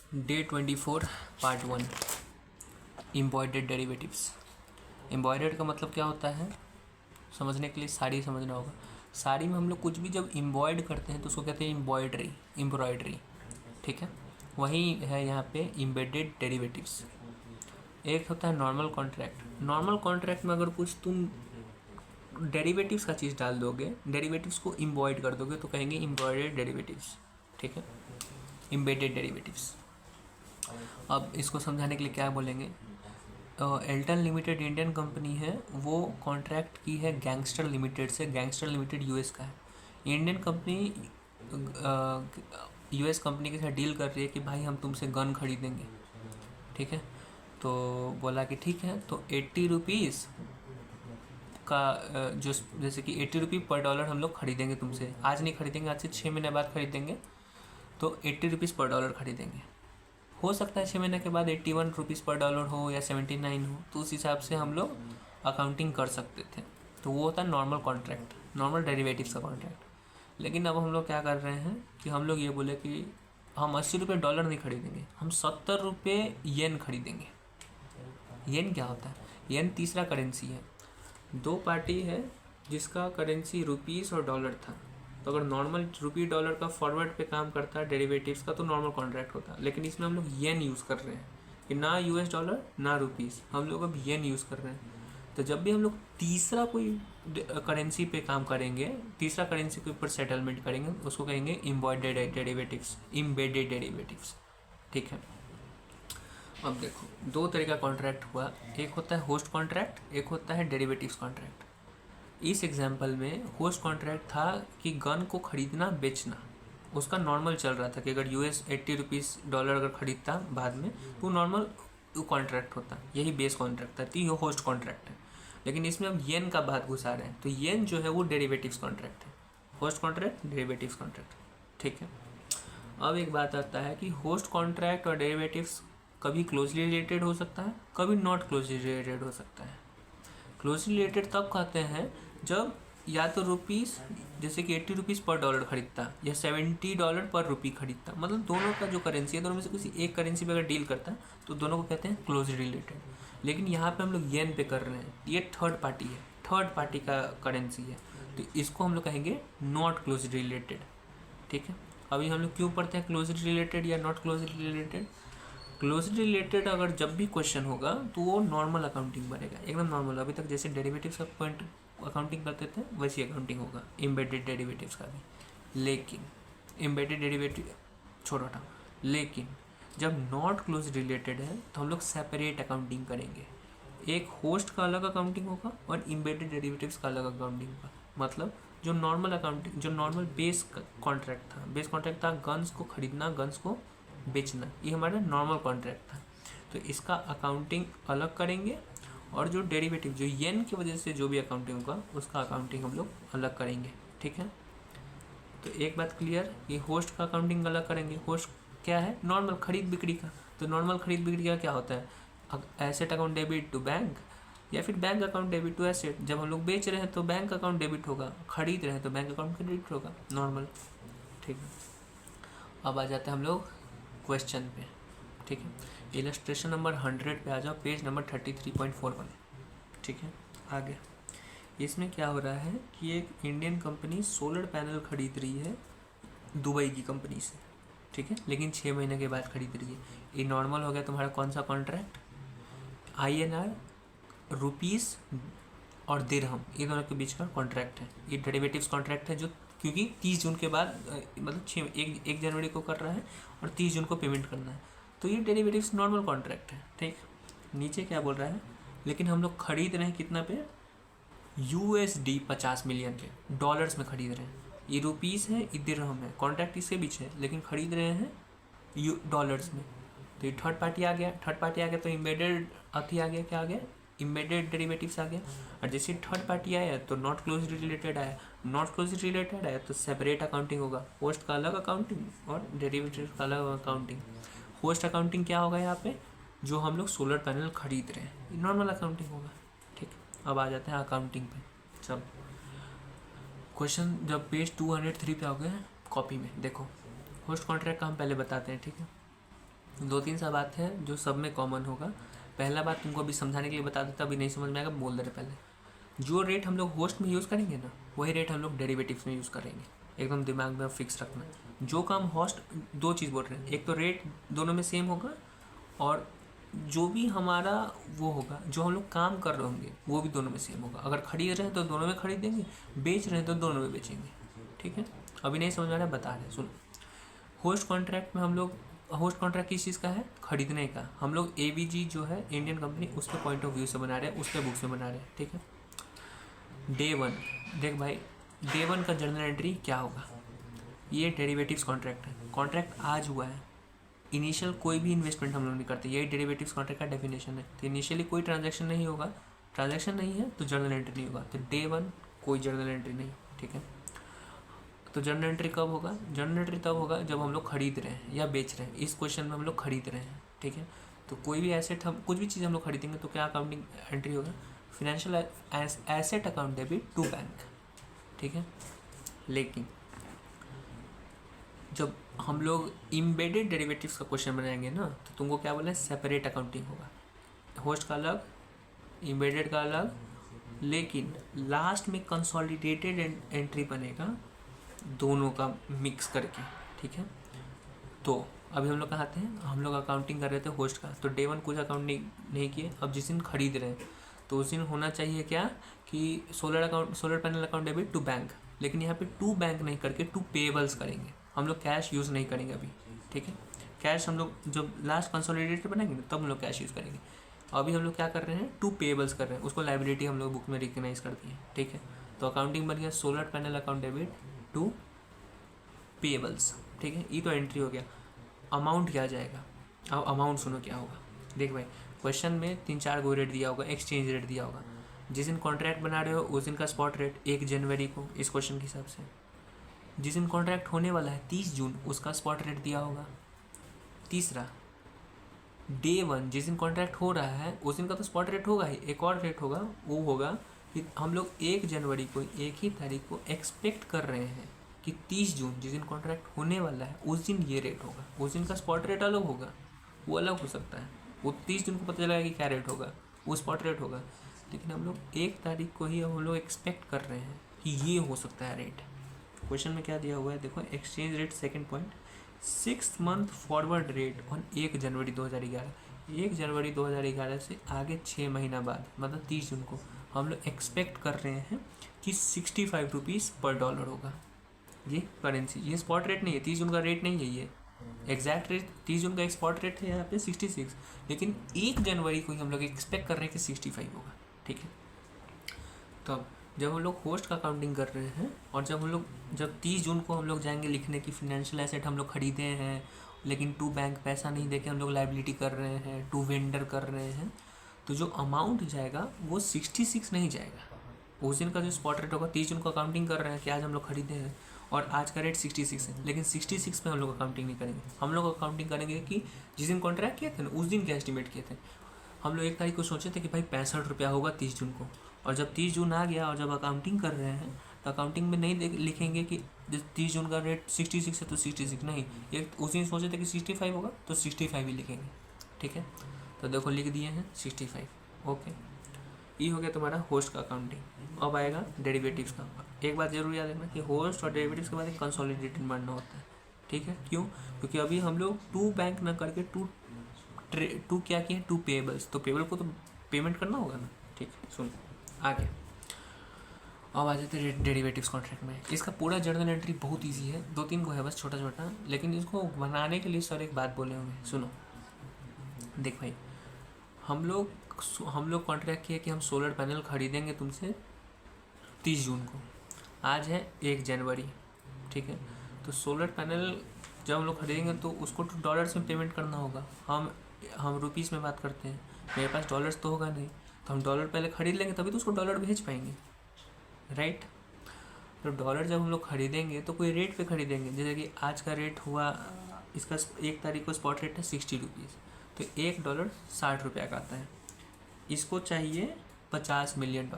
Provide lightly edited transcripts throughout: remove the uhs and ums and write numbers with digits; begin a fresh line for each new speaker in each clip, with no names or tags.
Day 24 part 1 embroidered derivatives. Embroidered का मतलब क्या होता है समझने के लिए साड़ी समझना होगा। साड़ी में हम लोग कुछ भी जब एम्बॉयड करते हैं तो उसको कहते हैं एम्ब्रॉयडरी। ठीक है, वही है यहाँ पे एम्बेडेड डेरिवेटिव्स। एक होता है नॉर्मल कॉन्ट्रैक्ट। नॉर्मल कॉन्ट्रैक्ट में अगर कुछ तुम डेरिवेटिव्स का चीज़ डाल दोगे, डेरिवेटिव्स को एम्बॉयड कर दोगे तो कहेंगे एम्ब्रॉयडर्ड डेरिवेटिव्स। ठीक है, एम्बेडेड डेरिवेटिव्स। अब इसको समझाने के लिए क्या बोलेंगे, एल्टन लिमिटेड इंडियन कंपनी है, वो कॉन्ट्रैक्ट की है गैंगस्टर लिमिटेड से। गैंगस्टर लिमिटेड यूएस का है। इंडियन कंपनी यूएस कंपनी के साथ डील कर रही है कि भाई हम तुमसे गन खरीदेंगे। ठीक है, तो बोला कि ठीक है, तो 80 रुपीज़ का जो जैसे कि 80 रुपये पर डॉलर हम लोग खरीदेंगे तुमसे। आज नहीं खरीदेंगे, आज से 6 महीने बाद खरीदेंगे, तो 80 रुपीज़ पर डॉलर खरीदेंगे। हो सकता है 6 महीने के बाद 81 रुपीज़ पर डॉलर हो या 79 हो, तो उस हिसाब से हम लोग अकाउंटिंग कर सकते थे। तो वो होता है नॉर्मल कॉन्ट्रैक्ट, नॉर्मल डेरिवेटिव्स का कॉन्ट्रैक्ट। लेकिन अब हम लोग क्या कर रहे हैं कि हम लोग ये बोले कि हम 80 रुपये डॉलर नहीं खरीदेंगे, हम 70 रुपये येन खरीदेंगे। येन क्या होता है? येन तीसरा करेंसी है। दो पार्टी है जिसका करेंसी रुपीज़ और डॉलर था, तो अगर नॉर्मल रुपी डॉलर का फॉरवर्ड पे काम करता है डेरिवेटिव्स का तो नॉर्मल कॉन्ट्रैक्ट होता है। लेकिन इसमें हम लोग येन यूज़ कर रहे हैं कि ना यूएस डॉलर ना रुपीज़, हम लोग अब येन यूज़ कर रहे हैं। तो जब भी हम लोग तीसरा कोई करेंसी पे काम करेंगे, तीसरा करेंसी के ऊपर सेटलमेंट करेंगे, उसको कहेंगे एम्बॉयडर्ड डेरिवेटिव्स, एम्बेडेड डेरिवेटिव्स। ठीक है, अब देखो दो तरह का कॉन्ट्रैक्ट हुआ, एक होता है होस्ट कॉन्ट्रैक्ट, एक होता है डेरिवेटिव्स कॉन्ट्रैक्ट। इस एग्जाम्पल में होस्ट कॉन्ट्रैक्ट था कि गन को खरीदना बेचना, उसका नॉर्मल चल रहा था कि अगर यूएस 80 रुपीज़ डॉलर अगर खरीदता बाद में तो नॉर्मल कॉन्ट्रैक्ट होता, यही बेस कॉन्ट्रैक्ट था, तो ये होस्ट कॉन्ट्रैक्ट है। लेकिन इसमें अब येन का बात घुसा रहे हैं, तो येन जो है वो डेरिवेटिव्स कॉन्ट्रैक्ट है। Host contract, derivatives contract. ठीक है, अब एक बात आता है कि होस्ट कॉन्ट्रैक्ट और डेरिवेटिव्स कभी क्लोजली रिलेटेड हो सकता है, कभी नॉट क्लोजली रिलेटेड हो सकता है। क्लोजली रिलेटेड तब कहते हैं जब या तो रुपीज़ जैसे कि 80 रुपीज़ पर डॉलर खरीदता या 70 डॉलर पर रुपी खरीदता, मतलब दोनों का जो करेंसी है दोनों में से किसी एक करेंसी पे अगर डील करता है तो दोनों को कहते हैं क्लोजली रिलेटेड। लेकिन यहाँ पे हम लोग येन पे कर रहे हैं, ये थर्ड पार्टी है, थर्ड पार्टी का करेंसी है, तो इसको हम लोग कहेंगे नॉट क्लोजली रिलेटेड। ठीक है, अभी हम लोग क्यों पढ़ते हैं क्लोजली रिलेटेड या not closely related? Closely related अगर जब भी क्वेश्चन होगा तो वो नॉर्मल अकाउंटिंग बनेगा, एकदम नॉर्मल। अभी तक जैसे डेरिवेटिव्स का पॉइंट अकाउंटिंग करते थे वैसी अकाउंटिंग होगा एम्बेडेड डेरिवेटिव्स का भी। लेकिन एम्बेडेड डेरिवेटिव छोड़ हटाओ, लेकिन जब नॉट क्लोज रिलेटेड है तो हम लोग सेपरेट अकाउंटिंग करेंगे। एक होस्ट का अलग अकाउंटिंग होगा और एम्बेडेड डेरिवेटिव्स का अलग अकाउंटिंग होगा। मतलब जो नॉर्मल अकाउंटिंग, जो नॉर्मल बेस कॉन्ट्रैक्ट था गन्स को खरीदना, गन्स को बेचना, ये हमारा नॉर्मल कॉन्ट्रैक्ट था, तो इसका अकाउंटिंग अलग करेंगे। और जो डेरिवेटिव, जो येन की वजह से जो भी अकाउंटिंग होगा उसका अकाउंटिंग हम लोग अलग करेंगे। ठीक है, तो एक बात क्लियर, ये होस्ट का अकाउंटिंग अलग करेंगे। होस्ट क्या है? नॉर्मल खरीद बिक्री का। तो नॉर्मल खरीद बिक्री का क्या होता है? Asset account debit to bank, या फिर bank account debit to asset. जब हम लोग बेच रहे हैं तो बैंक अकाउंट डेबिट होगा, खरीद रहे हैं तो बैंक अकाउंट क्रेडिट होगा, नॉर्मल। ठीक है, अब आ जाते हैं हम लोग क्वेश्चन पे। ठीक है, इलस्ट्रेशन नंबर 100 पे आ जाओ, पेज नंबर 33.41। ठीक है, आगे इसमें क्या हो रहा है कि एक इंडियन कंपनी सोलर पैनल खरीद रही है दुबई की कंपनी से। ठीक है, लेकिन 6 महीने के बाद खरीद रही है। ये नॉर्मल हो गया तुम्हारा कौन सा कॉन्ट्रैक्ट? INR, रुपीज़ और दिरहम, ये दोनों के बीच का कॉन्ट्रैक्ट है। ये डेरिवेटिव्स कॉन्ट्रैक्ट है, जो क्योंकि 30 जून के बाद मतलब 1 जनवरी को कर रहा है और 30 जून को पेमेंट करना है, तो ये डेरिवेटिव्स नॉर्मल कॉन्ट्रैक्ट है। ठीक, नीचे क्या बोल रहा है, लेकिन हम लोग खरीद रहे हैं कितना पे? USD 50 मिलियन के, डॉलर्स में खरीद रहे हैं। ये रुपीज़ है, ये दिरहम है, कॉन्ट्रैक्ट इसके बीच है, लेकिन खरीद रहे हैं डॉलर्स में। तो ये थर्ड पार्टी आ गया, थर्ड पार्टी आ गया तो इम्बेडेड अथी आ गया, क्या आ गया? इम्बेडेड डेरिवेटिव्स आ गया। और जैसे थर्ड पार्टी आया तो नॉट क्लोजली रिलेटेड आया, नॉट क्लोजली रिलेटेड आया तो सेपरेट अकाउंटिंग होगा, होस्ट का अलग अकाउंटिंग और डेरिवेटिव का अलग अकाउंटिंग। होस्ट अकाउंटिंग क्या होगा यहाँ पे? जो हम लोग सोलर पैनल खरीद रहे हैं, नॉर्मल अकाउंटिंग होगा। ठीक, अब आ जाते हैं अकाउंटिंग पे। चलो क्वेश्चन जब पेज 203 पे आ गए कॉपी में, देखो होस्ट कॉन्ट्रैक्ट का हम पहले बताते हैं। ठीक है, 2-3 सा बात है जो सब में कॉमन होगा। पहला बात तुमको अभी समझाने के लिए बता देता, अभी नहीं समझ में आएगा बोल दे रहे पहले। जो रेट हम लोग होस्ट में यूज़ करेंगे ना, वही रेट हम लोग डेरिवेटिव्स में यूज़ करेंगे, एकदम दिमाग में फिक्स रखना। जो काम होस्ट, दो चीज़ बोल रहे हैं, एक तो रेट दोनों में सेम होगा, और जो भी हमारा वो होगा, जो हम लोग काम कर रहे होंगे वो भी दोनों में सेम होगा। अगर खरीद रहे हैं तो दोनों में खरीदेंगे, बेच रहे हैं तो दोनों में बेचेंगे। ठीक है, अभी नहीं समझ में आ रहा है बता रहे, सुनो। होस्ट कॉन्ट्रैक्ट में हम लोग, होस्ट कॉन्ट्रैक्ट किस चीज़ का है? खरीदने का। हम लोग ABG जो है इंडियन कंपनी, उसके पॉइंट ऑफ व्यू से बना रहे हैं, उसके बुक से बना रहे हैं। ठीक है, डे 1 देख भाई, डे 1 का जर्नल एंट्री क्या होगा? ये डेरिवेटिव्स कॉन्ट्रैक्ट है, कॉन्ट्रैक्ट आज हुआ है, इनिशियल कोई भी इन्वेस्टमेंट हम लोग नहीं करते, यही डेरिवेटिव्स कॉन्ट्रैक्ट का डेफिनेशन है। तो इनिशियली कोई ट्रांजैक्शन नहीं होगा, ट्रांजैक्शन नहीं है तो जर्नल एंट्री नहीं होगा, तो डे 1 कोई जर्नल एंट्री नहीं। ठीक है, तो जर्नल एंट्री कब होगा? जर्नल एंट्री तब होगा जब हम लोग खरीद रहे हैं या बेच रहे हैं। इस क्वेश्चन में हम लोग खरीद रहे हैं। ठीक है, तो कोई भी एसेट, हम कुछ भी चीज़ हम लोग खरीदेंगे तो क्या अकाउंटिंग एंट्री होगा? Financial asset account debit to bank. ठीक है, लेकिन जब हम लोग इम्बेडेड डेरिवेटिव्स का क्वेश्चन बनाएंगे ना, तो तुमको क्या बोला है? सेपरेट अकाउंटिंग होगा, होस्ट का अलग, इम्बेडेड का अलग, लेकिन लास्ट में कंसोलिडेटेड एंट्री बनेगा दोनों का मिक्स करके। ठीक है, तो अभी हम लोग कहाँ आते हैं? हम लोग अकाउंटिंग कर रहे थे होस्ट का, तो डे 1 कुछ अकाउंटिंग नहीं किए। अब जिस दिन खरीद रहे हैं तो उस दिन होना चाहिए क्या कि solar panel account debit to bank, लेकिन यहाँ पे टू बैंक नहीं करके टू पेबल्स करेंगे। हम लोग कैश यूज़ नहीं करेंगे अभी। ठीक है, कैश हम लोग जब लास्ट कंसोलिडेटेड बनाएंगे ना, तब हम लोग कैश यूज़ करेंगे। अभी हम लोग क्या कर रहे हैं? टू पेबल्स कर रहे हैं, उसको लाइबिलिटी हम लोग बुक में रिकग्नाइज कर दिए। ठीक है, तो अकाउंटिंग बन गया solar panel account debit to payables. ठीक है, ये तो एंट्री हो गया। अमाउंट क्या जाएगा? अब अमाउंट सुनो क्या होगा। देख भाई, क्वेश्चन में 3-4 गो रेट दिया होगा, एक्सचेंज रेट दिया होगा। जिस दिन कॉन्ट्रैक्ट बना रहे हो उस दिन का स्पॉट रेट 1 जनवरी को, इस क्वेश्चन के हिसाब से। जिस दिन कॉन्ट्रैक्ट होने वाला है 30 जून, उसका स्पॉट रेट दिया होगा। तीसरा, डे 1 जिस दिन कॉन्ट्रैक्ट हो रहा है उस दिन का तो स्पॉट रेट होगा ही, एक और रेट होगा, वो होगा कि हम लोग 1 जनवरी को, एक ही तारीख को एक्सपेक्ट कर रहे हैं कि 30 जून जिस दिन कॉन्ट्रैक्ट होने वाला है उस दिन ये रेट होगा। उस दिन का स्पॉट रेट अलग होगा, वो अलग हो सकता है, वो 30 जून को पता चलेगा कि क्या रेट होगा, वो स्पॉट रेट होगा। लेकिन हम लोग 1 तारीख को ही हम लोग एक्सपेक्ट कर रहे हैं कि ये हो सकता है रेट। क्वेश्चन में क्या दिया हुआ है देखो, exchange rate second point, 6 month forward rate on 1 जनवरी 2011। 1 जनवरी 2011 से आगे 6 महीना बाद, मतलब 30 जून को हम लोग एक्सपेक्ट कर रहे हैं कि 65 रुपीज़ पर डॉलर होगा। ये करेंसी, ये स्पॉट रेट नहीं है, 30 जून का रेट नहीं है, ये एग्जैक्ट रेट 30 जून का एक स्पॉट रेट है यहाँ पे 66, लेकिन 1 जनवरी को ही हम लोग एक्सपेक्ट कर रहे हैं कि 65 होगा। ठीक है, तो अब जब हम लोग होस्ट का काउंटिंग कर रहे हैं, और जब 30 जून को हम लोग जाएंगे लिखने की फिनेंशियल एसेट हम लोग खरीदे हैं, लेकिन टू बैंक पैसा नहीं देके हम लोग लाइबिलिटी कर रहे हैं, टू वेंडर कर रहे हैं, तो जो अमाउंट जाएगा वो 66 नहीं जाएगा। उस दिन का जो स्पॉट रेट होगा, 30 जून को अकाउंटिंग कर रहे हैं कि आज हम लोग खरीदे हैं और आज का रेट 66 है, लेकिन 66 पे हम लोग अकाउंटिंग नहीं करेंगे। हम लोग अकाउंटिंग करेंगे कि जिस दिन कॉन्ट्रैक्ट किए थे ना, उस दिन के एस्टिमेट किए थे। हम लोग 1 तारीख को सोचे थे कि भाई 65 रुपया होगा 30 जून को, और जब 30 जून आ गया और जब अकाउंटिंग कर रहे हैं तो अकाउंटिंग में नहीं लिखेंगे कि 30 जून का रेट 66 है तो 66 नहीं, एक उस दिन सोचे थे कि 65 होगा तो 65 ही लिखेंगे। ठीक है, तो देखो लिख दिए हैं 65। ओके, ये हो गया तुम्हारा होस्ट का अकाउंटिंग। अब आएगा डेरिवेटिव्स का। एक बात जरूर याद रखना कि होस्ट और डेरिवेटिव्स के बाद एक कंसोलिडेटेड बनना होता है। ठीक है, क्यों? क्योंकि अभी हम लोग टू बैंक ना करके टू क्या किए, टू पेबल्स, तो पेबल को तो पेमेंट करना होगा ना। ठीक है, सुन आगे अब आ जाते हैं डेरिवेटिव्स कॉन्ट्रैक्ट में। इसका पूरा जर्नल एंट्री बहुत इजी है, 2-3 को है बस छोटा छोटा, लेकिन इसको बनाने के लिए सर एक बात बोले होंगे, सुनो। देख भाई, हम लोग कॉन्ट्रैक्ट किया कि हम सोलर पैनल खरीदेंगे तुमसे 30 जून को, आज है 1 जनवरी। ठीक है, तो सोलर पैनल जब हम लोग खरीदेंगे तो उसको तो डॉलर्स में पेमेंट करना होगा। हम रुपीज़ में बात करते हैं, मेरे पास डॉलर्स तो होगा नहीं, तो हम डॉलर पहले ख़रीद लेंगे तभी तो उसको डॉलर भेज पाएंगे, राइट। तो डॉलर जब हम लोग खरीदेंगे तो कोई रेट पे खरीदेंगे, जैसे कि आज का रेट हुआ, इसका 1 तारीख को स्पॉट रेट है 60 रुपीज़, तो $1 60 रुपया का आता है। इसको चाहिए $50 मिलियन,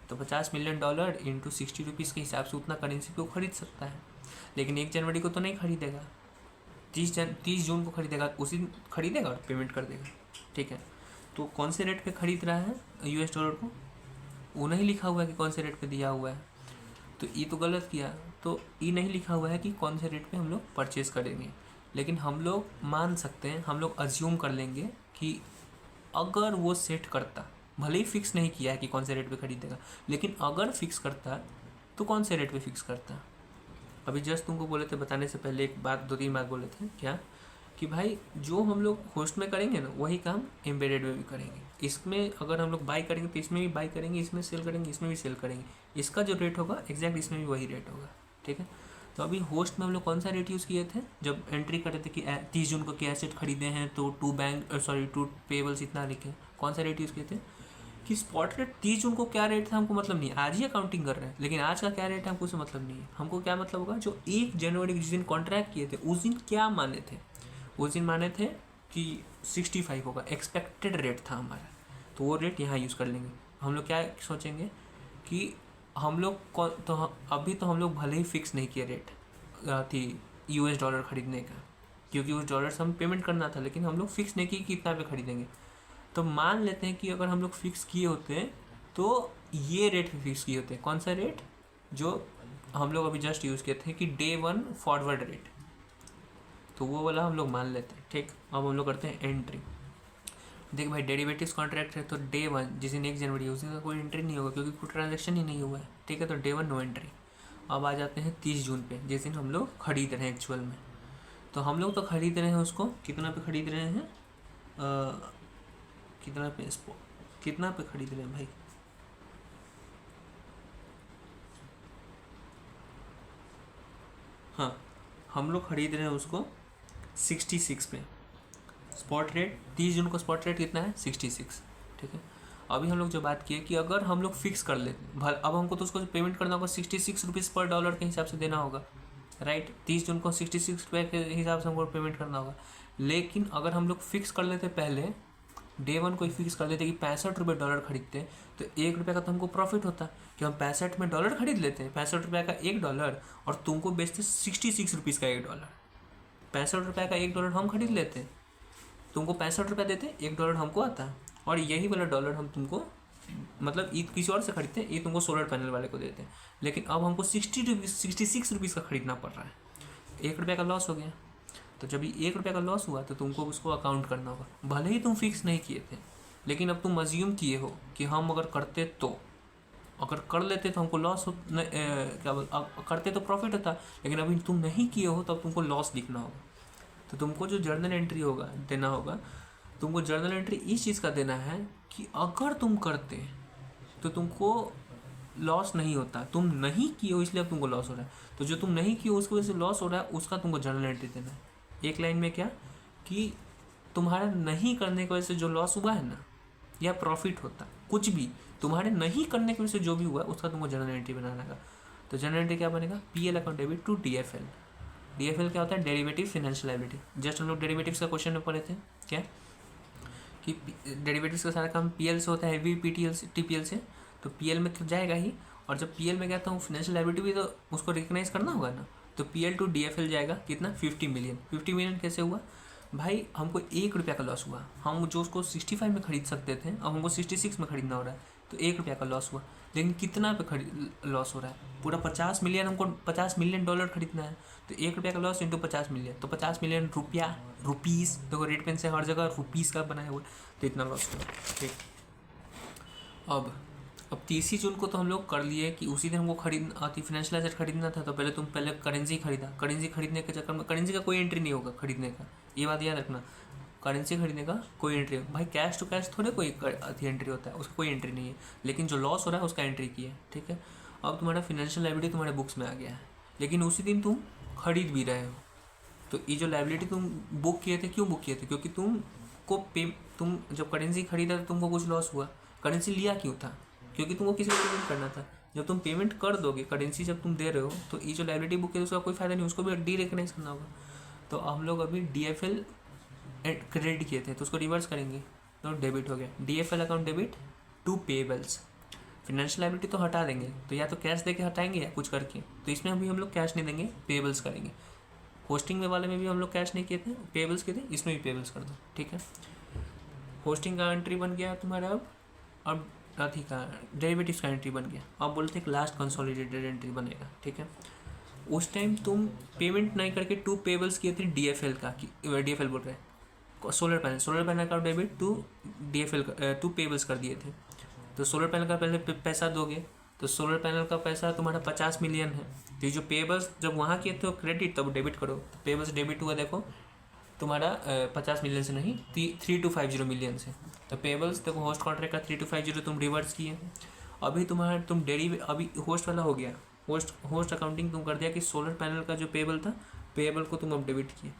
तो $50 मिलियन इंटू 60 रुपीज़ के हिसाब से उतना करेंसी पे वो खरीद सकता है, लेकिन 1 जनवरी को तो नहीं खरीदेगा, 30 जून को खरीदेगा, उसी दिन खरीदेगा और पेमेंट कर देगा, ठीक है। तो कौन से रेट पे खरीद रहा है US डॉलर को, वो नहीं लिखा हुआ है कि कौन से रेट पे दिया हुआ है, तो ये तो गलत किया। तो ये नहीं लिखा हुआ है कि कौन से रेट पे हम लोग परचेज करेंगे, लेकिन हम लोग मान सकते हैं, हम लोग अज्यूम कर लेंगे कि अगर वो सेट करता, भले ही फिक्स नहीं किया है कि कौन से रेट पे खरीदेगा, लेकिन अगर फिक्स करता तो कौन से रेट पे फिक्स करता। अभी जस्ट तुमको बोले थे बताने से पहले एक बात, 2-3 बात बोले थे क्या, कि भाई जो हम लोग होस्ट में करेंगे ना वही काम एम्बेडेड में भी करेंगे। इसमें अगर हम लोग बाई करेंगे तो इसमें भी बाई करेंगे, इसमें सेल करेंगे, इसमें भी सेल करेंगे। इसका जो रेट होगा एग्जैक्ट इसमें भी वही रेट होगा, ठीक है। तो अभी होस्ट में हम लोग कौन सा रेट यूज़ किए थे, जब एंट्री कर रहे थे कि 30 जून को क्या एसेट खरीदे हैं तो टू पेबल्स इतना लिखे, कौन सा रेट यूज़ किए थे कि स्पॉट रेट 30 जून को क्या रेट था हमको मतलब नहीं, आज ही अकाउंटिंग कर रहे हैं, लेकिन आज का क्या रेट है हमको उससे मतलब नहीं है। हमको क्या मतलब होगा, जो 1 जनवरी जिस दिन कॉन्ट्रैक्ट किए थे उस दिन क्या माने थे, उस दिन माने थे कि 65 होगा, एक्सपेक्टेड रेट था हमारा, तो वो रेट यहाँ यूज़ कर लेंगे। हम लोग क्या सोचेंगे कि हम लोग तो अभी तो हम लोग भले ही फिक्स नहीं किए रेट थी US डॉलर खरीदने का, क्योंकि उस डॉलर से हम पेमेंट करना था, लेकिन हम लोग फिक्स नहीं किए कि कितना पे खरीदेंगे। तो मान लेते हैं कि अगर हम लोग फिक्स किए होते हैं तो ये रेट पे फिक्स किए होते हैं, कौन सा रेट जो हम लोग अभी जस्ट यूज़ किए थे कि Day 1 फॉरवर्ड रेट, तो वो वाला हम लोग मान लेते हैं, ठीक। अब हम लोग करते हैं एंट्री। देख भाई डेरिवेटिव्स कॉन्ट्रैक्ट है तो Day 1 जिस दिन 1 जनवरी है उस दिन का कोई एंट्री नहीं होगा, क्योंकि कोई ट्रांजेक्शन ही नहीं हुआ है, ठीक है। तो Day 1 नो एंट्री। अब आ जाते हैं 30 जून पे, जिस दिन हम लोग खरीद रहे हैं एक्चुअल में। तो हम लोग तो खरीद रहे हैं उसको, कितना पे खरीद रहे हैं, कितना पे खरीद रहे हैं भाई, हाँ हम लोग खरीद रहे हैं उसको 66 पे। स्पॉट रेट 30 जून को स्पॉट रेट कितना है 66, ठीक है। अभी हम लोग जो बात किए कि अगर हम लोग फिक्स कर लेते, अब हमको तो उसको पेमेंट करना होगा 66 रुपीज़ पर डॉलर के हिसाब से देना होगा, राइट। 30 जून को 66 रुपये के हिसाब से हमको पेमेंट करना होगा। लेकिन अगर हम लोग फिक्स कर लेते पहले, Day 1 को ही फिक्स कर लेते कि 65 रुपये डॉलर खरीदते, तो 1 रुपये का तो हमको प्रॉफिट होता कि हम 65 में डॉलर खरीद लेते हैं, 65 रुपये का 1 डॉलर, और तुमको बेचते 66 रुपीज़ का 1 डॉलर। 65 रुपये का 1 डॉलर हम खरीद लेते हैं, तुमको 65 रुपये देते, 1 डॉलर हमको आता है, और यही वाला डॉलर हम तुमको मतलब ईद किसी और से खरीदते हैं, ये तुमको सोलर पैनल वाले को देते हैं। लेकिन अब हमको 66 रुपीज़ का खरीदना पड़ रहा है, 1 रुपये का लॉस हो गया। तो जब ये 1 रुपये का लॉस हुआ तो तुमको उसको अकाउंट करना होगा, भले ही तुम फिक्स नहीं किए थे, लेकिन अब तुम अज्यूम किए हो कि हम अगर करते तो, अगर कर लेते तो हमको लॉस हो करते तो प्रॉफिट होता, लेकिन अभी तुम नहीं किए हो तो अब तुमको लॉस लिखना होगा। तो तुमको जो जर्नल एंट्री होगा देना होगा, तुमको जर्नल एंट्री इस चीज़ का देना है कि अगर तुम करते तो तुमको लॉस नहीं होता, तुम नहीं किए हो इसलिए अब तुमको लॉस हो रहा है। तो जो तुम नहीं किए उसकी वजह से लॉस हो रहा है, उसका तुमको जर्नल एंट्री देना है। एक लाइन में क्या कि तुम्हारा नहीं करने की वजह से जो लॉस हुआ है ना, या प्रॉफिट होता, कुछ भी तुम्हारे नहीं करने की वजह से जो भी हुआ उसका तुमको जर्नल एंट्री बनाना है। तो जर्नल एंट्री क्या बनेगा, PL account debit to DFL। DFL क्या होता है, डेरिवेटिव फाइनेंशियल लायबिलिटी। जस्ट हम लोग डेरिवेटिव्स का क्वेश्चन में पढ़े थे क्या, कि डेरिवेटिव्स का सारा काम PL से होता है, हेवी TPL से, तो PL में तो जाएगा ही, और जब PL में गया तो फाइनेंशियल लायबिलिटी भी तो उसको रिकग्नाइज करना होगा ना। तो PL टू DFL जाएगा कितना, 50 मिलियन। 50 मिलियन कैसे हुआ भाई, हमको 1 रुपये का लॉस हुआ, हम जो उसको 65 में खरीद सकते थे अब हमको 66 में खरीदना हो रहा है, तो 1 रुपये का लॉस हुआ। लेकिन कितना पे लॉस हो रहा है, पूरा 50 मिलियन, हमको 50 मिलियन डॉलर खरीदना है, तो 1 रुपये का लॉस इंटू 50 मिलियन, तो 50 मिलियन रुपीज़, देखो रेट पेन से हर जगह रुपीज़ का बनाया हुआ, तो इतना लॉस हुआ, ठीक। अब 30 जून को तो हम लोग कर लिए कि उसी दिन हमको फाइनेंशियल एसेट खरीदना था, तो पहले करेंसी खरीदा। करेंसी खरीदने के चक्कर में करेंसी का कोई एंट्री नहीं होगा खरीदने का, ये बात याद रखना। करेंसी खरीदने का कोई एंट्री भाई, कैश टू कैश थोड़े कोई एंट्री होता है, उसका कोई एंट्री नहीं है, लेकिन जो लॉस हो रहा है उसका एंट्री की है, ठीक है। अब तुम्हारा फाइनेंशियल लायबिलिटी तुम्हारे बुक्स में आ गया है, लेकिन उसी दिन तुम खरीद भी रहे हो, तो ये जो लायबिलिटी तुम बुक किए थे, क्यों बुक किए थे, क्योंकि तुम जब करेंसी खरीदा तो तुमको कुछ लॉस हुआ। करेंसी लिया क्यों था, क्योंकि तुमको किसी को पेमेंट करना था। जब तुम पेमेंट कर दोगे, करेंसी जब तुम दे रहे हो, तो ये जो लायबिलिटी बुक है उसका कोई फायदा नहीं, उसको भी डीरेकग्नाइज करना होगा। तो हम लोग अभी DFL क्रेडिट किए थे, तो उसको रिवर्स करेंगे तो डेबिट हो गया। DFL account debit to payables. Financial liability तो हटा देंगे, तो या तो कैश दे के हटाएंगे या कुछ करके, तो इसमें अभी हम लोग कैश नहीं देंगे, पेबल्स करेंगे। होस्टिंग में वाले में भी हम लोग कैश नहीं किए थे, पेबल्स किए थे, इसमें भी पेबल्स कर दो, ठीक है। होस्टिंग का एंट्री बन गया तुम्हारा अब अथी का डेरिवेटिव्स का एंट्री बन गया। अब बोलते हैं लास्ट कंसोलिडेटेड एंट्री बनेगा, ठीक है। उस टाइम तुम पेमेंट नहीं करके 2 पेबल्स किए थे DFL का, DFL बोल रहे हैं सोलर पैनल का डेबिट 2 DFL 2 पेबल्स कर दिए थे। तो सोलर पैनल का पहले पैसा दोगे, तो सोलर पैनल का पैसा तुम्हारा 50 मिलियन है। तो ये जो पेबल्स जब वहाँ किए थे क्रेडिट, तब डेबिट करो, तो पेबल्स डेबिट हुआ देखो तुम्हारा 50 मिलियन से नहीं 3250 मिलियन से। तो पेबल्स देखो होस्ट कॉन्ट्रैक्ट का 3250 तुम रिवर्स किए। अभी तुम्हारा तुम अभी होस्ट वाला हो गया, होस्ट अकाउंटिंग तुम कर दिया कि सोलर पैनल का जो पेबल था, पेबल को तुम अब डेबिट किए।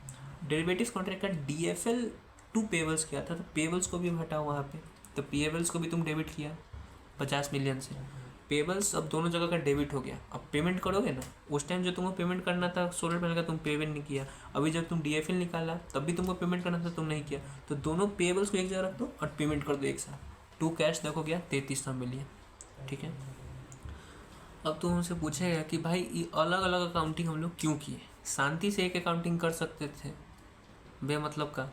डेरिवेटिव्स कॉन्ट्रैक्ट का DFL 2 पेबल्स किया था, तो पेबल्स को भी हटाओ वहाँ पे, तो पेबल्स को भी तुम डेबिट किया 50 मिलियन से। पेबल्स अब दोनों जगह का डेबिट हो गया। अब पेमेंट करोगे ना, उस टाइम जो तुमको पेमेंट करना था सोलर पैनल का तुम पेमेंट नहीं किया, अभी जब तुम DFL निकाला तब भी तुमको पेमेंट करना था, तुम नहीं किया। तो दोनों पेबल्स को एक जगह रख दो और पेमेंट कर दो एक साथ। 2 कैश देखो गया 3300 मिलियन, ठीक है। अब तुम हमसे पूछेगा कि भाई ये अलग अलग अकाउंटिंग हम लोग क्यों किए, शांति से एक अकाउंटिंग कर सकते थे बेमतलब का।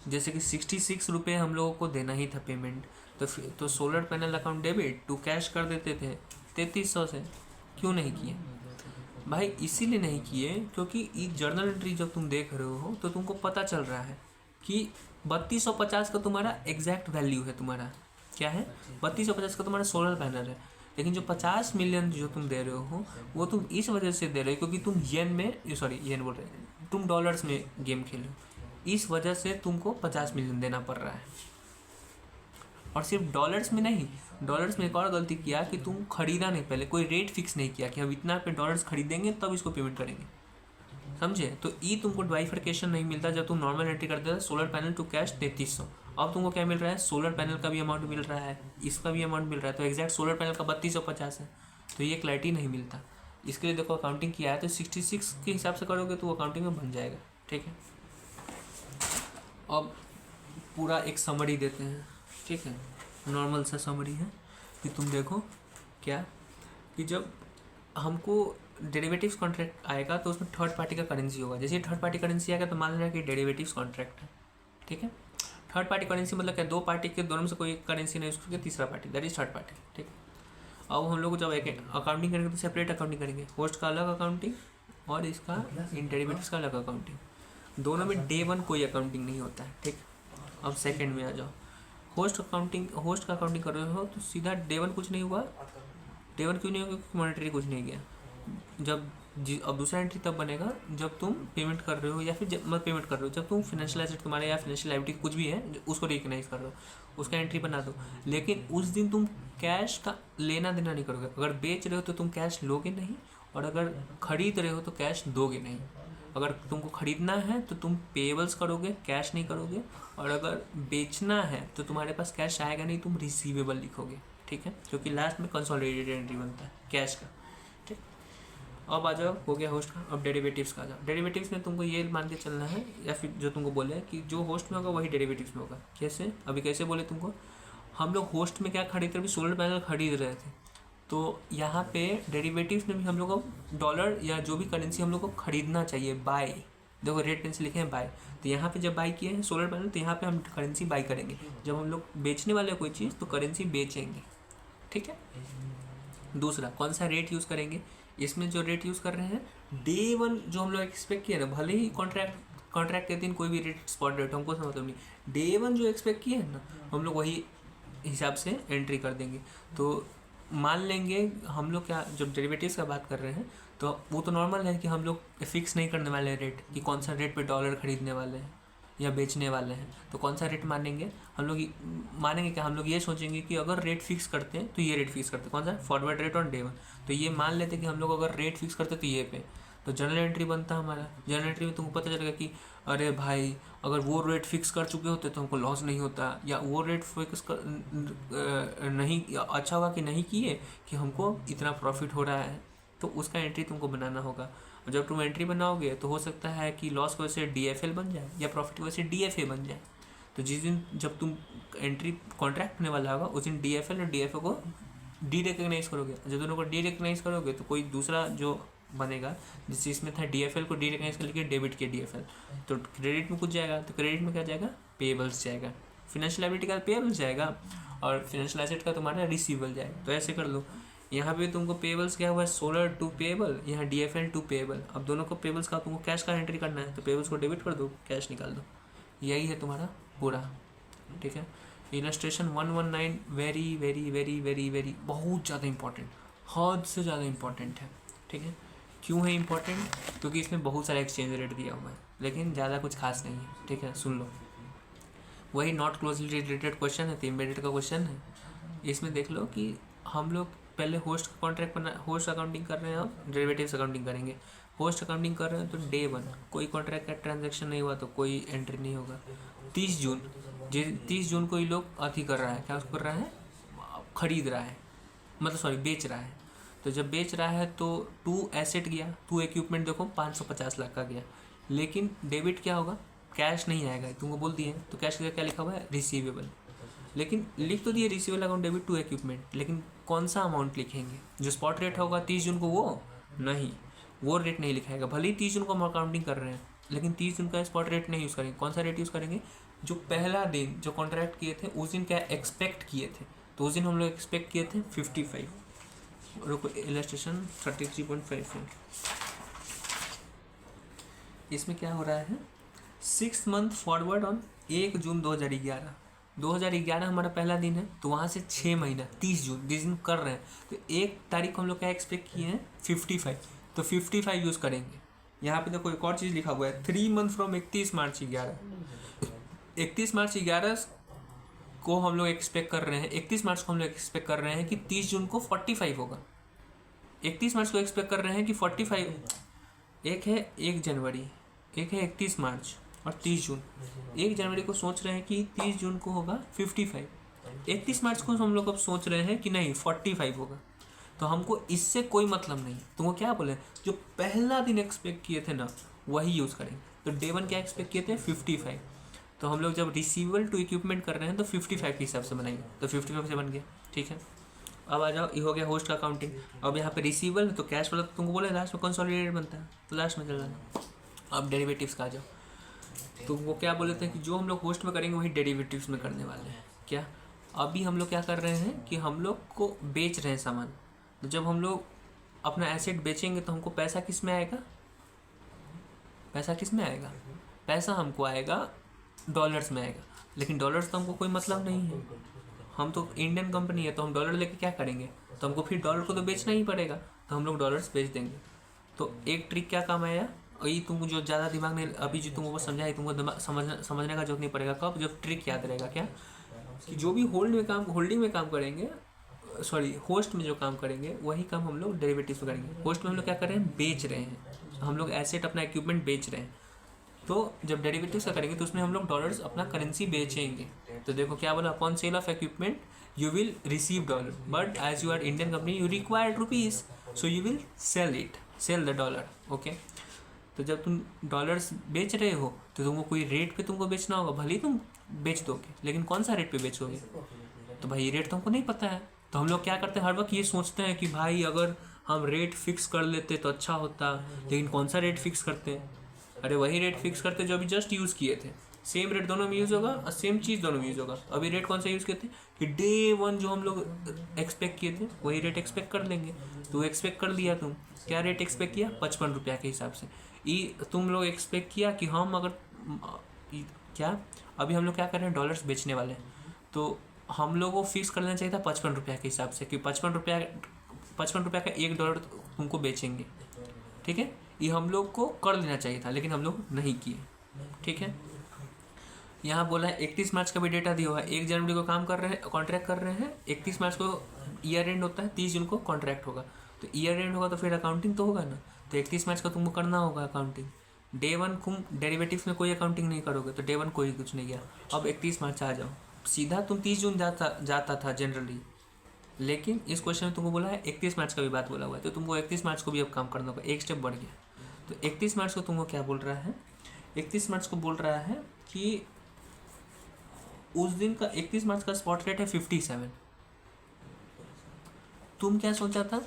जैसे कि 66 रुपये हम लोगों को देना ही था पेमेंट, तो solar panel account debit 2 cash कर देते थे 3300 से। क्यों नहीं किए भाई? इसीलिए नहीं किए क्योंकि ये जर्नल एंट्री जब तुम देख रहे हो तो तुमको पता चल रहा है कि 3250 का तुम्हारा एग्जैक्ट वैल्यू है। तुम्हारा क्या है? 3250 का तुम्हारा सोलर पैनल है, लेकिन जो 50 मिलियन जो तुम दे रहे हो वो तुम इस वजह से दे रहे हो क्योंकि तुम येन बोल रहे हो, तुम डॉलर्स में गेम खेलो, इस वजह से तुमको 50 मिलियन देना पड़ रहा है। और सिर्फ डॉलर्स में नहीं, डॉलर्स में एक और गलती किया कि तुम खरीदा नहीं, पहले कोई रेट फिक्स नहीं किया कि हम इतना पे डॉलर्स खरीदेंगे तब इसको पेमेंट करेंगे, समझे? तो ये तुमको बाइफरकेशन नहीं मिलता जब तुम नॉर्मल एंट्री करते थे सोलर पैनल टू कैश 3300। अब तुमको क्या मिल रहा है? सोलर पैनल का भी अमाउंट मिल रहा है, इसका भी अमाउंट मिल रहा है, तो एग्जैक्ट सोलर पैनल का 3250 है। तो ये क्लैरिटी नहीं मिलता, इसके लिए देखो अकाउंटिंग किया है तो 66 के हिसाब से करोगे तो अकाउंटिंग में बन जाएगा, ठीक है। अब पूरा एक समरी देते हैं, ठीक है, नॉर्मल सा समरी है कि तुम देखो क्या कि जब हमको डेरिवेटिव्स कॉन्ट्रैक्ट आएगा तो उसमें थर्ड पार्टी का करेंसी होगा। जैसे थर्ड पार्टी करेंसी आएगा तो मान लेना कि डेरिवेटिव्स कॉन्ट्रैक्ट है, ठीक है। थर्ड पार्टी करेंसी मतलब क्या? 2 पार्टी के दोनों में से कोई करेंसी नहीं, उसके तीसरा party, that is third party, ठीक। अब हम लोग जब एक अकाउंटिंग करेंगे तो सेपरेट अकाउंटिंग करेंगे, होस्ट का अलग अकाउंटिंग और इसका इन डेरिवेटिव्स का अलग अकाउंटिंग। दोनों में डे 1 कोई अकाउंटिंग नहीं होता है, ठीक। अब सेकेंड में आ जाओ, होस्ट का अकाउंटिंग कर रहे हो तो सीधा डे 1 कुछ नहीं हुआ। डे 1 क्यों नहीं होगा? क्योंकि मॉनेटरी कुछ नहीं गया। अब दूसरा एंट्री तब बनेगा जब तुम पेमेंट कर रहे हो या फिर जब मत पेमेंट कर रहे हो, जब तुम फाइनेंशियल एसेट तुम्हारे या फाइनेंशियल लायबिलिटी कुछ भी है उसको रिकग्नाइज कर रहे हो, उसका एंट्री बना दो। लेकिन उस दिन तुम कैश का लेना देना नहीं करोगे। अगर बेच रहे हो तो तुम कैश लोगे नहीं, और अगर खरीद रहे हो तो कैश दोगे नहीं। अगर तुमको खरीदना है तो तुम पेबल्स करोगे, कैश नहीं करोगे, और अगर बेचना है तो तुम्हारे पास कैश आएगा नहीं, तुम रिसीवेबल लिखोगे, ठीक है, क्योंकि लास्ट में कंसोलिडेटेड एंट्री बनता है कैश का, ठीक। अब आ जाओ, हो गया होस्ट का। अब डेरिवेटिव्स का आ जाओ। डेरिवेटिव्स में तुमको ये मान के चलना है या फिर जो तुमको बोले कि जो होस्ट में होगा वही डेरिवेटिव्स में होगा। कैसे? अभी कैसे बोले तुमको? हम लोग होस्ट में क्या खरीद रहे, अभी सोलर पैनल खरीद रहे थे, तो यहाँ पे डेरिवेटिव्स में भी हम लोग को डॉलर या जो भी करेंसी हम लोग को खरीदना चाहिए, बाय। देखो रेड पेन से लिखे हैं बाय, तो यहाँ पे जब बाय किए हैं सोलर पैनल तो यहाँ पे हम करेंसी बाय करेंगे। जब हम लोग बेचने वाले कोई चीज़ तो करेंसी बेचेंगे, ठीक है। दूसरा, कौन सा रेट यूज़ करेंगे? इसमें जो रेट यूज़ कर रहे हैं डे 1 जो हम लोग एक्सपेक्ट किए ना, भले ही कॉन्ट्रैक्ट के दिन कोई भी रेट स्पॉट रेट हमको मतलब नहीं, डे 1 जो एक्सपेक्ट किए हैं ना हम लोग वही हिसाब से एंट्री कर देंगे। तो मान लेंगे हम लोग क्या, जब डेरिवेटिव्स का बात कर रहे हैं तो वो तो नॉर्मल है कि हम लोग फिक्स नहीं करने वाले रेट कि कौन सा रेट पे डॉलर खरीदने वाले हैं या बेचने वाले हैं। तो कौन सा रेट मानेंगे हम लोग? मानेंगे क्या? हम लोग ये सोचेंगे कि अगर रेट फिक्स करते हैं तो ये रेट फिक्स करते हैं, कौन सा? Forward rate on day 1। तो ये मान लेते कि हम लोग अगर रेट फिक्स करते तो ये पे, तो जनरल एंट्री बनता हमारा। जनरल एंट्री में तुमको पता चलेगा कि अरे भाई अगर वो रेट फिक्स कर चुके होते तो हमको लॉस नहीं होता, या वो रेट फिक्स कर नहीं अच्छा हुआ कि नहीं किए कि हमको इतना प्रॉफिट हो रहा है, तो उसका एंट्री तुमको बनाना होगा। और जब तुम एंट्री बनाओगे तो हो सकता है कि लॉस की वजह से DFL बन जाए या प्रॉफिट की वजह से DFA बन जाए। तो जिस दिन जब तुम एंट्री कॉन्ट्रैक्ट होने वाला होगा उस दिन DFL और DFA को डी रिकग्नाइज करोगे। जब दोनों को डी रिकग्नाइज करोगे तो कोई दूसरा जो बनेगा, जिस इसमें था DFL को डीरेकग्नाइज कर लिया डेबिट के DFL, तो क्रेडिट में कुछ जाएगा, तो क्रेडिट में क्या जाएगा, पेबल्स जाएगा, फाइनेंशियल लायबिलिटी का पेबल्स जाएगा और फाइनेंशियल एसेट का तुम्हारा रिसीवेबल जाएगा। तो ऐसे कर लो, यहाँ पे तुमको पेबल्स क्या हुआ है, सोलर टू पेबल, यहाँ DFL टू पेबल। अब दोनों को पेबल्स का तुमको कैश का एंट्री करना है, तो पेबल्स को डेबिट कर दो, कैश निकाल दो। यही है तुम्हारा पूरा, ठीक है। Illustration 119 very very very very very बहुत ज़्यादा इंपॉर्टेंट, हद से ज़्यादा इंपॉर्टेंट है, ठीक है। क्यों है इंपॉर्टेंट, क्योंकि इसमें बहुत सारा एक्सचेंज रेट दिया हुआ है, लेकिन ज़्यादा कुछ खास नहीं है, ठीक है। सुन लो, वही नॉट क्लोजली रिलेटेड क्वेश्चन है, 3 मिनट का क्वेश्चन है। इसमें देख लो कि हम लोग पहले होस्ट का कॉन्ट्रैक्ट बना, होस्ट अकाउंटिंग कर रहे हैं, अब डेरिवेटिव्स अकाउंटिंग करेंगे। होस्ट अकाउंटिंग कर रहे हैं तो डे 1 कोई कॉन्ट्रैक्ट का ट्रांजैक्शन नहीं हुआ तो कोई एंट्री नहीं होगा। 30 जून, 30 जून को ये लोग अथी कर रहा है, क्या कर रहा है, खरीद रहा है, मतलब सॉरी बेच रहा है। तो जब बेच रहा है तो 2 एसेट गया, 2 इक्विपमेंट देखो 550 लाख का गया, लेकिन डेबिट क्या होगा, कैश नहीं आएगा, तुमको बोल दिए। तो कैश का क्या लिखा हुआ है, रिसीवेबल, लेकिन लिख तो दिए रिसीवेबल अकाउंट डेबिट 2 इक्विपमेंट, लेकिन कौन सा अमाउंट लिखेंगे, जो स्पॉट रेट होगा 30 जून को वो नहीं, वो रेट नहीं लिखाएगा। भले ही 30 जून को हम अकाउंटिंग कर रहे हैं, लेकिन 30 जून का स्पॉट रेट नहीं यूज़ करेंगे। कौन सा रेट यूज़ करेंगे, जो पहला दिन जो कॉन्ट्रैक्ट किए थे उस दिन क्या एक्सपेक्ट किए थे, तो उस दिन हम लोग एक्सपेक्ट किए थे 55। रुको, इलस्ट्रेशन 33.5 है। इसमें क्या हो रहा है, 6 मंथ फॉरवर्ड ऑन 1 जून 2011, 2011 हमारा पहला दिन है, तो वहाँ से 6 महीना 30 जून जिस दिन कर रहे हैं, तो 1 तारीख को हम लोग क्या एक्सपेक्ट किए हैं 55, तो 55 यूज़ करेंगे। यहाँ पे देखो एक और चीज़ लिखा हुआ है, 3 मंथ फ्रॉम 31 मार्च 11, 31 मार्च 11 को हम लोग एक्सपेक्ट कर रहे हैं, 31 मार्च को हम लोग एक्सपेक्ट कर रहे हैं कि 30 जून को 45 होगा। 31 मार्च को एक्सपेक्ट कर रहे हैं कि 45, एक है 1 जनवरी, एक है 31 मार्च और 30 जून। 1 जनवरी को सोच रहे हैं कि 30 जून को होगा 55, 31 मार्च को हम लोग अब सोच रहे हैं कि नहीं 45 होगा। तो हमको इससे कोई मतलब नहीं, तुमको क्या बोले, जो पहला दिन एक्सपेक्ट किए थे ना वही यूज़ करेंगे। तो डे 1 क्या एक्सपेक्ट किए थे 55, तो हम लोग जब रिसीवेबल टू इक्विपमेंट कर रहे हैं तो 55 के हिसाब से बनाएंगे, तो 55 से बन गया, ठीक है। अब आ जाओ, ये हो गया होस्ट का अकाउंटिंग। अब यहाँ पे रिसीवेबल तो कैश वाला तुमको बोले लास्ट में कंसोलिडेटेड बनता है, तो लास्ट में चल जाना। अब डेरिवेटिव्स का आ जाओ, तो वो क्या बोले थे कि जो हम लोग होस्ट में करेंगे वही डेरिवेटिव्स में करने वाले हैं। क्या अभी हम लोग क्या कर रहे हैं कि हम लोग को बेच रहे हैं सामान, तो जब हम लोग अपना एसेट बेचेंगे तो हमको पैसा किस में आएगा, पैसा किस में आएगा, पैसा हमको आएगा डॉलर्स में आएगा, लेकिन डॉलर्स तो हमको कोई मतलब नहीं है, हम तो इंडियन कंपनी है, तो हम डॉलर लेके क्या करेंगे, तो हमको फिर डॉलर को तो बेचना ही पड़ेगा, तो हम लोग डॉलर्स बेच देंगे। तो एक ट्रिक क्या काम आया, और ये तुमको जो ज़्यादा दिमाग में अभी जो तुमको समझा है, तुमको समझने का जरूरत नहीं पड़ेगा, कब जब ट्रिक याद रहेगा, क्या कि जो भी होल्डिंग में काम करेंगे, सॉरी होस्ट में जो काम करेंगे वही काम हम लोग डेरिवेटिव्स में करेंगे। होस्ट में हम लोग क्या कर रहे हैं, बेच रहे हैं, हम लोग एसेट अपना इक्विपमेंट बेच रहे हैं, तो जब डेरिवेटिव्स का करेंगे तो उसमें हम लोग डॉलर्स अपना करेंसी बेचेंगे। तो देखो क्या बोला, upon sale of equipment you will receive dollar, but as you are Indian company you required rupees, so you will sell the dollar, okay. तो जब तुम डॉलर्स बेच रहे हो तो तुमको कोई रेट पे तुमको बेचना होगा, भले ही तुम बेच दोगे, लेकिन कौन सा रेट पे बेचोगे, तो भाई रेट तो हमको नहीं पता है। तो हम लोग क्या करते हैं, हर वक्त ये सोचते हैं कि भाई अगर हम रेट फिक्स कर लेते तो अच्छा होता, लेकिन कौन सा रेट फिक्स करते हैं, अरे वही रेट फिक्स करते जो अभी जस्ट यूज़ किए थे, सेम रेट दोनों में यूज़ होगा और सेम चीज़ दोनों में यूज़ होगा। अभी रेट कौन सा यूज़ किए थे कि डे 1 जो हम लोग एक्सपेक्ट किए थे वही रेट एक्सपेक्ट कर लेंगे, तो एक्सपेक्ट कर लिया, तुम क्या रेट एक्सपेक्ट किया 55 रुपया के हिसाब से। तुम लोग एक्सपेक्ट किया कि हम अगर क्या अभी हम लोग क्या कर रहे हैं, डॉलर्स बेचने वाले हैं, तो हम लोग को फिक्स कर लेना चाहिए था 55 रुपया के हिसाब से कि 55 रुपया का $1 तुमको बेचेंगे, ठीक है। ये हम लोग को कर लेना चाहिए था, लेकिन हम लोग नहीं किए, ठीक है। यहाँ बोला है 31 मार्च का भी डेटा दिया हुआ है, 1 जनवरी को काम कर रहे हैं, कॉन्ट्रैक्ट कर रहे हैं, 31 मार्च को ईयर एंड होता है, 30 जून को कॉन्ट्रैक्ट होगा, तो ईयर एंड होगा तो फिर अकाउंटिंग तो होगा ना, तो 31 मार्च को तुमको करना होगा अकाउंटिंग। डे 1 तुम डेरिवेटिव्स में कोई अकाउंटिंग नहीं करोगे, तो डे 1 कोई कुछ नहीं किया। अब 31 मार्च आ जाओ, सीधा तुम 30 जून जाता था जनरली, लेकिन इस क्वेश्चन में तुमको बोला है 31 मार्च का भी बात बोला हुआ है, तो तुमको 31 मार्च को भी अब काम करना होगा, एक स्टेप बढ़ गया। तो 31 मार्च को तुमको क्या बोल रहा है, 31 मार्च को बोल रहा है कि उस दिन का 31 मार्च का स्पॉट रेट है 57। तुम क्या सोचा था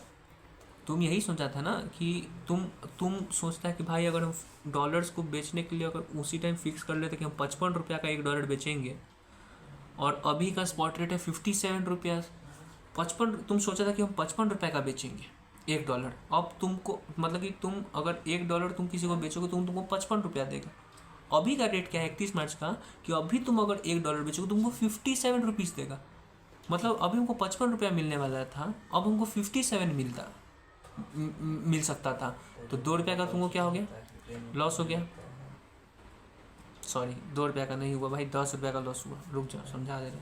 तुम यही सोचा था ना कि तुम सोचता है कि भाई अगर हम डॉलर्स को बेचने के लिए अगर उसी टाइम फिक्स कर लेते कि हम 55 रुपया का $1 बेचेंगे और अभी का स्पॉट रेट है 57 रुपया। 55 तुम सोचा था कि हम 55 रुपये का बेचेंगे $1। अब तुमको मतलब कि तुम अगर $1 तुम किसी को बेचोगे तो तुमको 55 रुपया देगा। अभी का रेट क्या है 31 मार्च का, कि अभी तुम अगर $1 बेचोगे तुमको 57 रुपीज़ देगा। मतलब अभी हमको 55 रुपया मिलने वाला था, अब हमको 57 मिल सकता था। तो $2 का तुमको क्या हो गया, लॉस हो गया। सॉरी $2 का नहीं हुआ भाई, $10 का लॉस हुआ। रुक जाओ समझा दे रहे।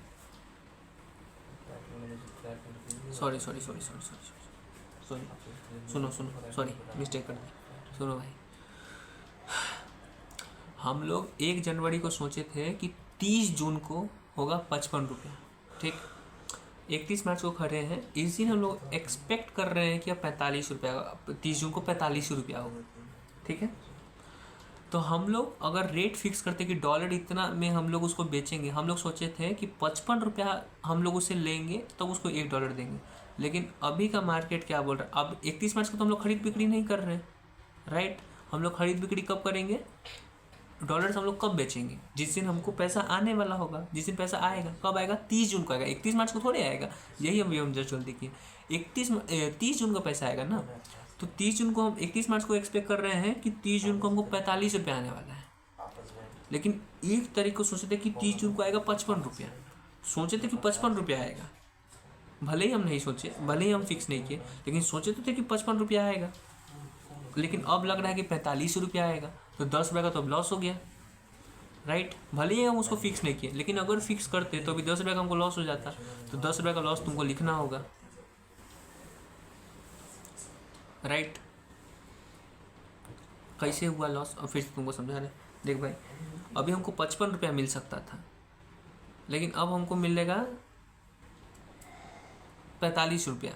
सॉरी सुनो सॉरी मिस्टेक कर दी। सुनो भाई, हम लोग 1 जनवरी को सोचे थे कि 30 जून को होगा 55 रुपया, ठीक। 31 मार्च को खड़े हैं, इस दिन हम लोग एक्सपेक्ट कर रहे हैं कि अब 45 रुपया, 30 जून को 45 रुपया होगा, ठीक है। तो हम लोग अगर रेट फिक्स करते कि डॉलर इतना में हम लोग उसको बेचेंगे, हम लोग सोचे थे कि 55 रुपया हम लोग उसे लेंगे तो उसको $1 देंगे। लेकिन अभी का मार्केट क्या बोल रहा है, अब 31 मार्च को तो हम लोग खरीद बिक्री नहीं कर रहे हैं, राइट। हम लोग खरीद बिक्री कब करेंगे, डॉलर्स हम लोग कब बेचेंगे, जिस दिन हमको पैसा आने वाला होगा। जिस दिन पैसा आएगा, कब आएगा, 30 जून को आएगा, 31 मार्च को थोड़े आएगा। यही हम जस्ट जल्दी किए, 30 जून का पैसा आएगा ना। तो 30 जून को हम 31 मार्च को एक्सपेक्ट कर रहे हैं कि 30 जून को हमको 45 रुपया आने वाला है। लेकिन एक तारीख को सोचे थे कि 30 जून को आएगा 55 रुपया, सोचे थे कि 55 रुपया आएगा। भले ही हम नहीं सोचे, भले ही हम फिक्स नहीं किए, लेकिन सोचे तो थे कि 55 रुपया आएगा। लेकिन अब लग रहा है कि 45 रुपया आएगा, तो $10 का तो अब लॉस हो गया, राइट। भले ही हम उसको फिक्स नहीं किए, लेकिन अगर फिक्स करते तो अभी $10 का हमको लॉस हो जाता। तो $10 का लॉस तुमको लिखना होगा, राइट। कैसे हुआ लॉस, और फिर तुमको समझा रहे। देख भाई, अभी हमको 55 रुपया मिल सकता था, लेकिन अब हमको मिलेगा 45 रुपया,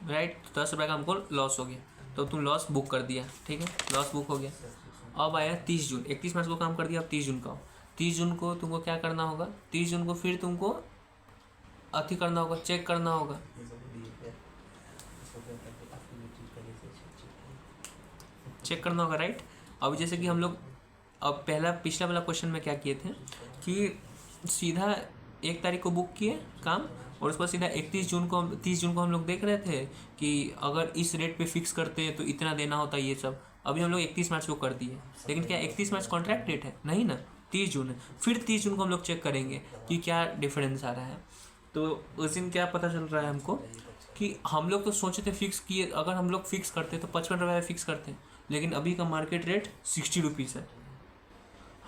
राइट। तो $10 का हमको लॉस हो गया, तो तुम लॉस बुक कर दिया, ठीक है, लॉस बुक हो गया। अब आया 30 जून, 31 मार्च को काम कर दिया, अब 30 जून का। 30 जून को तुमको क्या करना होगा, 30 जून को फिर तुमको अति करना होगा, चेक करना होगा। चेक करना होगा, राइट। अब जैसे कि हम लोग अब पिछला वाला क्वेश्चन में क्या किए थे कि सीधा 1 तारीख को बुक किए काम, और उसके बाद सीधा 30 जून को हम लोग देख रहे थे कि अगर इस रेट पे फिक्स करते तो इतना देना होता, ये सब। अभी हम लोग 31 मार्च को कर दिए, लेकिन क्या 31 मार्च कॉन्ट्रैक्ट डेट है, नहीं ना, 30 जून है। फिर 30 जून को हम लोग चेक करेंगे कि क्या डिफरेंस आ रहा है। तो उस दिन क्या पता चल रहा है हमको कि हम लोग तो सोचे थे फिक्स किए, अगर हम लोग फिक्स करते तो 55 रुपये फिक्स करते, लेकिन अभी का मार्केट रेट 60 रुपीज़ है।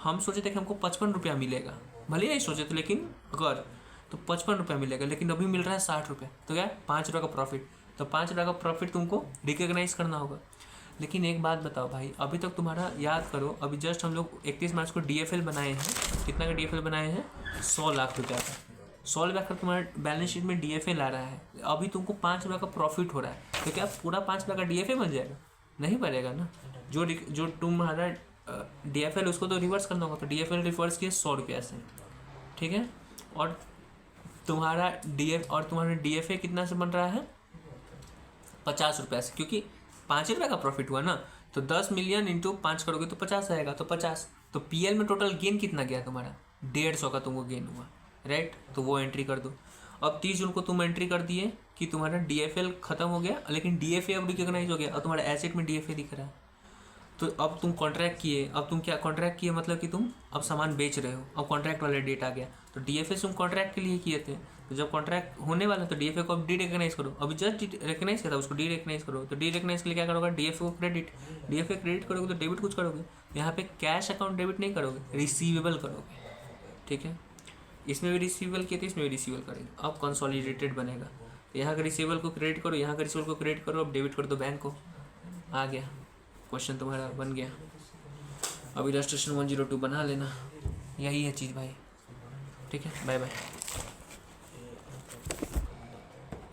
हम सोचे थे कि हमको 55 रुपया मिलेगा, भले नहीं सोचे थे, लेकिन अगर तो 55 रुपया मिलेगा, लेकिन अभी मिल रहा है 60 रुपये। तो क्या, $5 का प्रॉफिट। तो $5 का प्रॉफिट तुमको रिकग्नाइज करना होगा। लेकिन एक बात बताओ भाई, अभी तक तुम्हारा याद करो, अभी जस्ट हम लोग 31 मार्च को DFL बनाए हैं। कितना का DFL बनाए हैं, 100 लाख रुपया का। 100 लाख का तुम्हारा बैलेंस शीट में DFL आ रहा है। अभी तुमको $5 का प्रॉफिट हो रहा है, तो क्या पूरा $5 का DFA बन जाएगा, नहीं बनेगा ना। जो तुम्हारा DFL उसको तो रिवर्स करना होगा, तो DFL रिवर्स किया 100 रुपया से, ठीक है। और तुम्हारा DFA कितना से बन रहा है, 50 रुपया से, क्योंकि $5 का प्रॉफिट हुआ ना। तो 10 मिलियन इंटू 5 करोगे तो 50 आएगा, तो 50। तो PL में टोटल गेन कितना गया तुम्हारा, 150 का तुमको गेन हुआ, राइट। तो वो एंट्री कर दो। अब 30 जून को तुम एंट्री कर दिए कि तुम्हारा DFL खत्म हो गया, लेकिन DFA अब रिकॉग्नाइज हो गया और तुम्हारा एसेट में DFA दिख रहा है। तो अब तुम कॉन्ट्रैक्ट किए, अब तुम क्या कॉन्ट्रैक्ट किए, मतलब कि तुम अब सामान बेच रहे हो, अब कॉन्ट्रैक्ट वाला डेट आ गया। तो DFA तुम कॉन्ट्रैक्ट के लिए किए थे, तो जब कॉन्ट्रैक्ट होने वाला तो DFA को अब डी रिकग्नाइज करो। अभी जस्ट रिकग्नाइज किया था, उसको डी रिकग्नाइज करो। तो डी रिकग्नाइज के लिए क्या करोगे, DFA को क्रेडिट। DFA क्रेडिट करोगे तो डेबिट कुछ करोगे, यहाँ पे कैश अकाउंट डेबिट नहीं करोगे, रिसीवेबल करोगे, ठीक है। इसमें भी रिसीवेबल किए थे, इसमें भी रिसीवेबल करेंगे। अब कंसोलिडेटेड बनेगा, तो यहाँ का रिसीवेबल को क्रेडिट करो, यहाँ का रिसीवेबल को क्रेडिट करो, अब डेबिट कर दो बैंक को। आ गया क्वेश्चन तुम्हारा, बन गया। अब इलस्ट्रेशन 102 बना लेना, यही है चीज़ भाई, ठीक है। Bye bye.